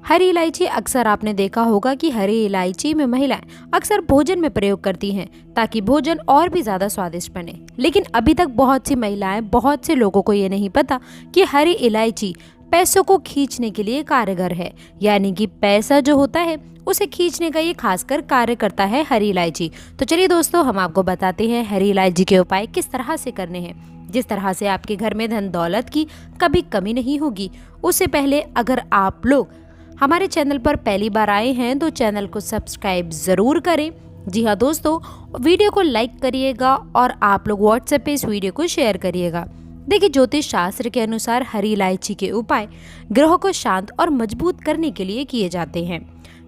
हरी इलायची अक्सर आपने देखा होगा कि हरी इलायची में महिलाएं अक्सर भोजन में प्रयोग करती हैं ताकि भोजन और भी ज्यादा स्वादिष्ट बने। लेकिन अभी तक बहुत सी महिलाएं, बहुत से लोगों को ये नहीं पता कि हरी इलायची पैसों को खींचने के लिए कारगर है। यानी कि पैसा जो होता है उसे खींचने का ये खासकर कार्य करता है हरी इलायची। तो चलिए दोस्तों, हम आपको बताते हैं हरी इलायची के उपाय किस तरह से करने हैं, जिस तरह से आपके घर में धन दौलत की कभी कमी नहीं होगी। उससे पहले अगर आप लोग हमारे चैनल पर पहली बार आए हैं तो चैनल को सब्सक्राइब ज़रूर करें। जी हाँ दोस्तों, वीडियो को लाइक करिएगा और आप लोग व्हाट्सएप पे इस वीडियो को शेयर करिएगा। देखिए, ज्योतिष शास्त्र के अनुसार हरी इलायची के उपाय ग्रह को शांत और मजबूत करने के लिए किए जाते हैं।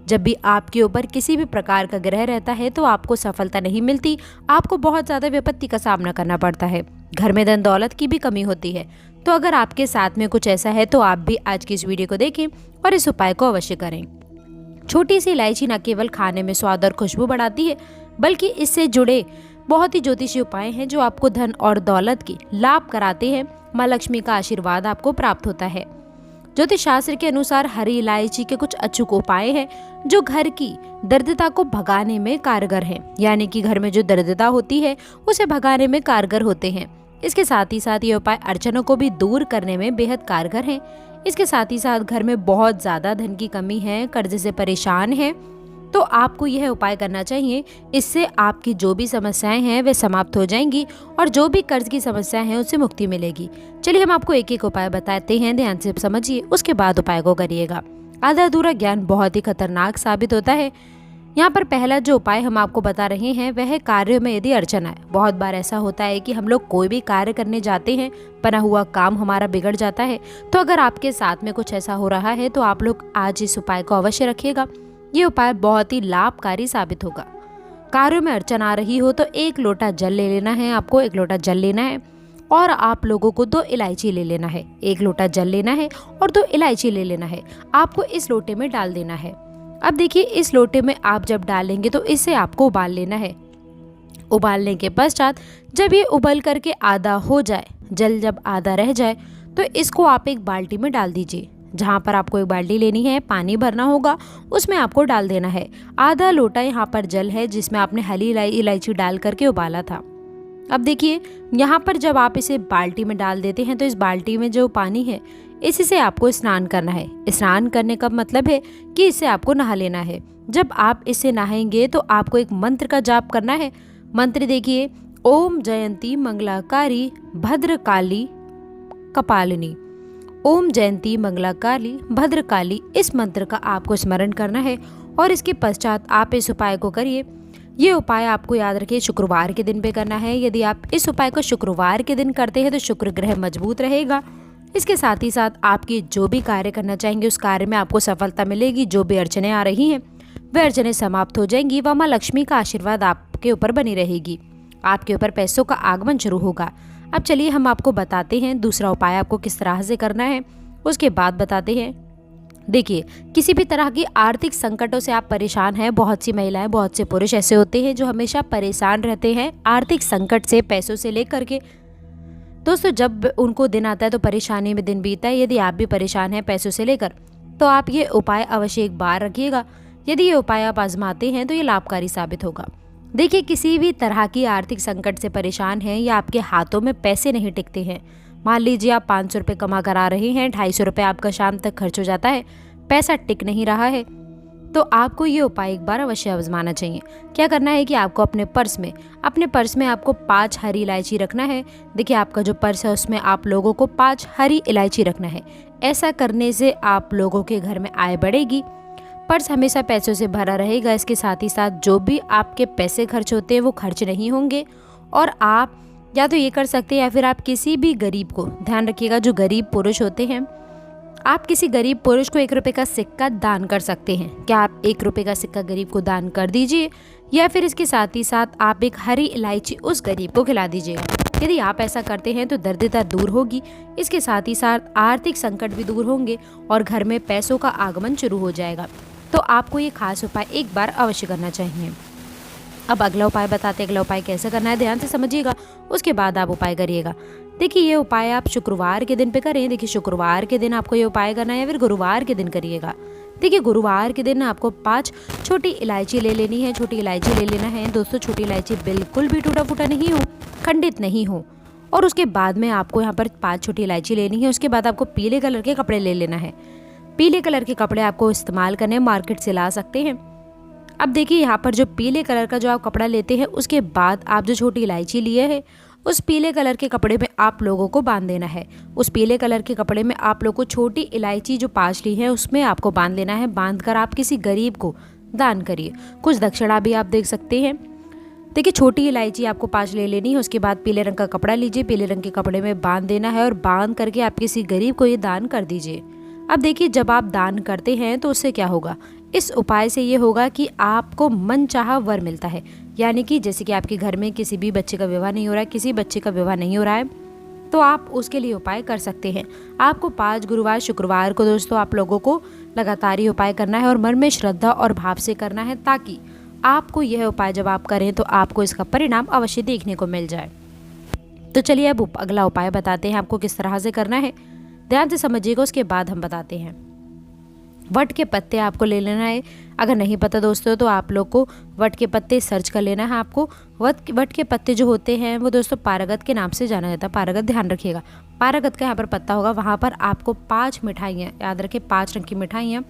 जब भी आपके ऊपर किसी भी प्रकार का ग्रह रहता है तो आपको सफलता नहीं मिलती, आपको बहुत ज़्यादा विपत्ति का सामना करना पड़ता है, घर में धन दौलत की भी कमी होती है। तो अगर आपके साथ में कुछ ऐसा है तो आप भी आज की इस वीडियो को देखें और इस उपाय को अवश्य करें। छोटी सी इलायची न केवल खाने में स्वाद और खुशबू बढ़ाती है, बल्कि इससे जुड़े बहुत ही ज्योतिषी उपाय हैं जो आपको धन और दौलत की लाभ कराते हैं। माँ लक्ष्मी का आशीर्वाद आपको प्राप्त होता है। ज्योतिष शास्त्र के अनुसार हरी इलायची के कुछ अचूक उपाय हैं जो घर की दरिद्रता को भगाने में कारगर हैं। यानी कि घर में जो दरिद्रता होती है उसे भगाने में कारगर होते हैं। इसके साथ ही साथ ये उपाय अड़चनों को भी दूर करने में बेहद कारगर हैं। इसके साथ ही साथ घर में बहुत ज़्यादा धन की कमी है, कर्ज से परेशान है, तो आपको यह उपाय करना चाहिए। इससे आपकी जो भी समस्याएं हैं वे समाप्त हो जाएंगी और जो भी कर्ज की समस्याएं हैं उससे मुक्ति मिलेगी। चलिए हम आपको एक एक उपाय बताते हैं, ध्यान से समझिए, उसके बाद उपाय को करिएगा। आधा अधूरा ज्ञान बहुत ही खतरनाक साबित होता है। यहाँ पर पहला जो उपाय हम आपको बता रहे हैं वह है कार्यों में यदि अड़चन आए। बहुत बार ऐसा होता है कि हम लोग कोई भी कार्य करने जाते हैं, बना हुआ काम हमारा बिगड़ जाता है। तो अगर आपके साथ में कुछ ऐसा हो रहा है तो आप लोग आज इस उपाय को अवश्य रखिएगा। ये उपाय बहुत ही लाभकारी साबित होगा। कार्यों में अड़चन आ रही हो तो 1 लोटा जल ले लेना है। आपको 1 लोटा जल लेना है और आप लोगों को 2 इलायची ले लेना है। 1 लोटा जल लेना है और 2 इलायची ले लेना है। आपको इस लोटे में डाल देना है। अब देखिए, इस लोटे में आप जब डालेंगे तो इसे आपको उबाल लेना है। उबालने के पश्चात जब ये उबल करके आधा हो जाए, जल जब आधा रह जाए, तो इसको आप एक बाल्टी में डाल दीजिए। जहाँ पर आपको एक बाल्टी लेनी है, पानी भरना होगा, उसमें आपको डाल देना है। आधा लोटा यहाँ पर जल है जिसमें आपने हरी इलायची डाल करके उबाला था। अब देखिए, यहाँ पर जब आप इसे बाल्टी में डाल देते हैं तो इस बाल्टी में जो पानी है इसी से आपको स्नान करना है। स्नान करने का मतलब है कि इससे आपको नहा लेना है। जब आप इससे नहाएंगे तो आपको एक मंत्र का जाप करना है। मंत्र देखिए, ओम जयंती मंगलाकारी भद्रकाली कपालिनी। ओम जयंती मंगलाकाली भद्रकाली, इस मंत्र का आपको स्मरण करना है और इसके पश्चात आप इस उपाय को करिए। ये उपाय आपको याद रखिए शुक्रवार के दिन पे करना है। यदि आप इस उपाय को शुक्रवार के दिन करते हैं तो शुक्र ग्रह मजबूत रहेगा। इसके साथ ही साथ आपकी जो भी कार्य करना चाहेंगे उस कार्य में आपको सफलता मिलेगी। जो भी अड़चनें आ रही हैं वे अड़चनें समाप्त हो जाएंगी व माँ लक्ष्मी का आशीर्वाद आपके ऊपर बनी रहेगी। आपके ऊपर पैसों का आगमन शुरू होगा। अब चलिए हम आपको बताते हैं दूसरा उपाय आपको किस तरह से करना है, उसके बाद बताते हैं। देखिए, किसी भी तरह की आर्थिक संकटों से आप परेशान हैं। बहुत सी महिलाएं, बहुत से पुरुष ऐसे होते हैं जो हमेशा परेशान रहते हैं आर्थिक संकट से, पैसों से लेकर के। दोस्तों, जब उनको दिन आता है तो परेशानी में दिन बीतता है। यदि आप भी परेशान हैं पैसों से लेकर तो आप ये उपाय अवश्य एक बार रखिएगा। यदि ये उपाय आप आजमाते हैं तो ये लाभकारी साबित होगा। देखिए, किसी भी तरह की आर्थिक संकट से परेशान हैं या आपके हाथों में पैसे नहीं टिकते हैं। मान लीजिए आप 500 रुपये कमा कर आ रहे हैं, 250 रुपये आपका शाम तक खर्च हो जाता है, पैसा टिक नहीं रहा है, तो आपको ये उपाय एक बार अवश्य आजमाना चाहिए। क्या करना है कि आपको अपने पर्स में आपको 5 हरी इलायची रखना है। देखिए, आपका जो पर्स है उसमें आप लोगों को 5 हरी इलायची रखना है। ऐसा करने से आप लोगों के घर में आय बढ़ेगी, पर्स हमेशा पैसों से भरा रहेगा। इसके साथ ही साथ जो भी आपके पैसे खर्च होते हैं वो खर्च नहीं होंगे। और आप या तो ये कर सकते हैं या फिर आप किसी भी गरीब को, ध्यान रखिएगा जो गरीब पुरुष होते हैं, आप किसी गरीब पुरुष को 1 रुपये का सिक्का दान कर सकते हैं। क्या आप 1 रुपये का सिक्का गरीब को दान कर दीजिए या फिर इसके साथ ही साथ आप एक हरी इलायची उस गरीब को खिला दीजिएगा। यदि आप ऐसा करते हैं तो दरिद्रता दूर होगी। इसके साथ ही साथ आर्थिक संकट भी दूर होंगे और घर में पैसों का आगमन शुरू हो जाएगा। तो आपको ये खास उपाय एक बार अवश्य करना चाहिए। अब अगला उपाय बताते हैं। अगला उपाय कैसे करना है, ध्यान से समझिएगा, उसके बाद आप उपाय करिएगा। देखिए, ये उपाय आप शुक्रवार के दिन पे करें। देखिए, शुक्रवार के दिन आपको ये उपाय करना है या फिर गुरुवार के दिन करिएगा। देखिए गुरुवार के दिन आपको 5 छोटी इलायची ले लेनी है, छोटी इलायची ले लेना है दोस्तों। छोटी इलायची बिल्कुल भी टूटा फूटा नहीं हो, खंडित नहीं हो। और उसके बाद में आपको यहाँ पर 5 छोटी इलायची लेनी है। उसके बाद आपको पीले कलर के कपड़े ले लेना है। पीले कलर के कपड़े आपको इस्तेमाल करने हैं, मार्केट से ला सकते हैं। अब देखिए यहाँ पर जो पीले कलर का जो आप कपड़ा लेते हैं, उसके बाद आप जो छोटी इलायची लिए है उस पीले कलर के कपड़े में आप लोगों को बांध देना है। उस पीले कलर के कपड़े में आप लोगों को छोटी इलायची जो 5 ली है उसमें आपको बांध लेना है। बांध कर आप किसी गरीब को दान करिए। कुछ दक्षिणा भी आप देख सकते हैं। देखिए छोटी इलायची आपको 5 ले लेनी है। उसके बाद पीले रंग का कपड़ा लीजिए, पीले रंग के कपड़े में बांध देना है और बांध करके आप किसी गरीब को ये दान कर दीजिए। अब देखिए जब आप दान करते हैं तो उससे क्या होगा, इस उपाय से ये होगा कि आपको मनचाहा वर मिलता है। यानी कि जैसे कि आपके घर में किसी भी बच्चे का विवाह नहीं हो रहा है, किसी बच्चे का विवाह नहीं हो रहा है, तो आप उसके लिए उपाय कर सकते हैं। आपको 5 गुरुवार शुक्रवार को दोस्तों आप लोगों को लगातार ये उपाय करना है और मन में श्रद्धा और भाव से करना है, ताकि आपको यह उपाय जब आप करें तो आपको इसका परिणाम अवश्य देखने को मिल जाए। तो चलिए अब अगला उपाय बताते हैं आपको किस तरह से करना है। ध्यान से समझिएगा, उसके बाद हम बताते हैं। वट के पत्ते आपको ले लेना है। अगर नहीं पता दोस्तों तो आप लोग को वट के पत्ते सर्च कर लेना है। आपको वट के पत्ते जो होते हैं वो दोस्तों पारगत के नाम से जाना जाता है। पारगत ध्यान रखिएगा, पारगत का यहाँ पर पत्ता होगा। वहाँ पर आपको 5 मिठाइयाँ, याद रखें 5 रंग की मिठाइयाँ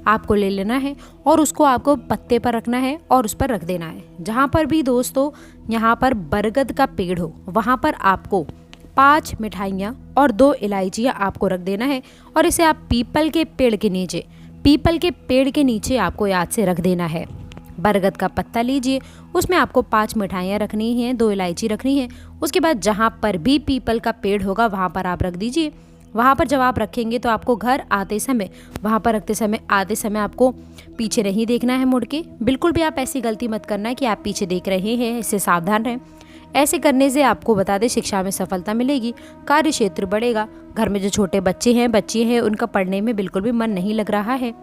आपको ले लेना है और उसको आपको पत्ते पर रखना है और उस पर रख देना है। जहाँ पर भी दोस्तों यहाँ पर बरगद का पेड़ हो वहाँ पर आपको 5 मिठाइयाँ और 2 इलायचियाँ आपको रख देना है और इसे आप पीपल के पेड़ के नीचे आपको याद से रख देना है। बरगद का पत्ता लीजिए, उसमें आपको 5 मिठाइयाँ रखनी हैं, 2 इलायची रखनी है। उसके बाद जहाँ पर भी पीपल का पेड़ होगा वहाँ पर आप रख दीजिए। वहाँ पर जब आप रखेंगे तो आपको घर आते समय, वहाँ पर रखते समय, आते समय आपको पीछे नहीं देखना है मुड़ के। बिल्कुल भी आप ऐसी गलती मत करना कि आप पीछे देख रहे हैं, इससे सावधान रहें। ऐसे करने से आपको बता दें शिक्षा में सफलता मिलेगी, कार्य क्षेत्र बढ़ेगा। घर में जो छोटे बच्चे हैं, बच्ची हैं, उनका पढ़ने में बिल्कुल भी मन नहीं लग रहा है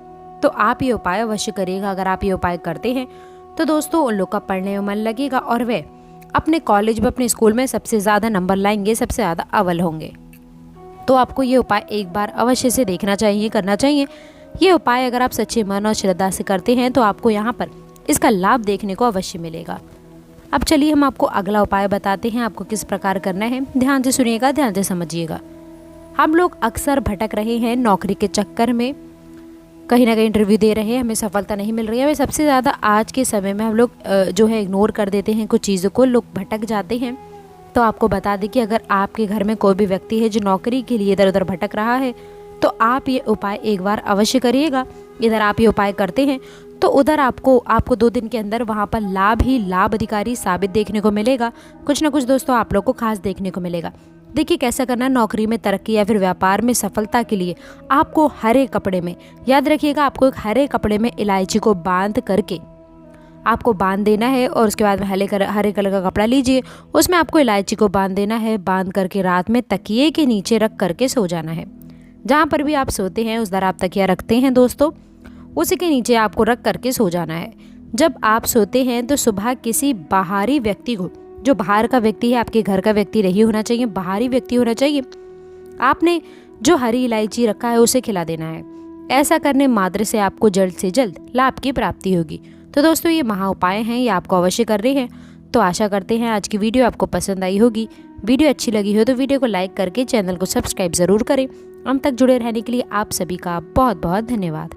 तो आप ये उपाय अवश्य करिएगा। अगर आप ये उपाय करते हैं तो दोस्तों उन लोग का पढ़ने में मन लगेगा और वे अपने कॉलेज में, अपने स्कूल में सबसे ज़्यादा नंबर लाएंगे, सबसे ज़्यादा अव्वल होंगे। तो आपको ये उपाय एक बार अवश्य से देखना चाहिए, करना चाहिए। ये उपाय अगर आप सच्चे मन और श्रद्धा से करते हैं तो आपको यहाँ पर इसका लाभ देखने को अवश्य मिलेगा। अब चलिए हम आपको अगला उपाय बताते हैं, आपको किस प्रकार करना है। ध्यान से सुनिएगा, ध्यान से समझिएगा। हम लोग अक्सर भटक रहे हैं नौकरी के चक्कर में, कहीं ना कहीं इंटरव्यू दे रहे हैं, हमें सफलता नहीं मिल रही है। हमें सबसे ज़्यादा आज के समय में हम लोग जो है इग्नोर कर देते हैं कुछ चीज़ों को, लोग भटक जाते हैं। तो आपको बता दें कि अगर आपके घर में कोई भी व्यक्ति है जो नौकरी के लिए इधर उधर भटक रहा है तो आप ये उपाय एक बार अवश्य करिएगा। इधर आप ये उपाय करते हैं तो उधर आपको 2 दिन के अंदर वहाँ पर लाभ ही लाभ अधिकारी साबित देखने को मिलेगा। कुछ ना कुछ दोस्तों आप लोग को खास देखने को मिलेगा। देखिए कैसा करना, नौकरी में तरक्की या फिर व्यापार में सफलता के लिए आपको हरे कपड़े में, याद रखिएगा, आपको एक हरे कपड़े में इलायची को बांध करके आपको बांध देना है और उसके बाद में हरे कलर का कपड़ा लीजिए, उसमें आपको इलायची को बांध देना है। बांध करके रात में तकिए के नीचे रख करके सो जाना है। जहाँ पर भी आप सोते हैं उस दर आप तकिया रखते हैं दोस्तों, उसी के नीचे आपको रख करके सो जाना है। जब आप सोते हैं तो सुबह किसी बाहरी व्यक्ति को, जो बाहर का व्यक्ति है, आपके घर का व्यक्ति नहीं होना चाहिए, बाहरी व्यक्ति होना चाहिए, आपने जो हरी इलायची रखा है उसे खिला देना है। ऐसा करने मात्र से आपको जल्द से जल्द लाभ की प्राप्ति होगी। तो दोस्तों ये महा उपाय हैं, ये आपको अवश्य कर रहे हैं। तो आशा करते हैं आज की वीडियो आपको पसंद आई होगी। वीडियो अच्छी लगी हो तो वीडियो को लाइक करके चैनल को सब्सक्राइब ज़रूर करें। अंत तक जुड़े रहने के लिए आप सभी का बहुत बहुत धन्यवाद।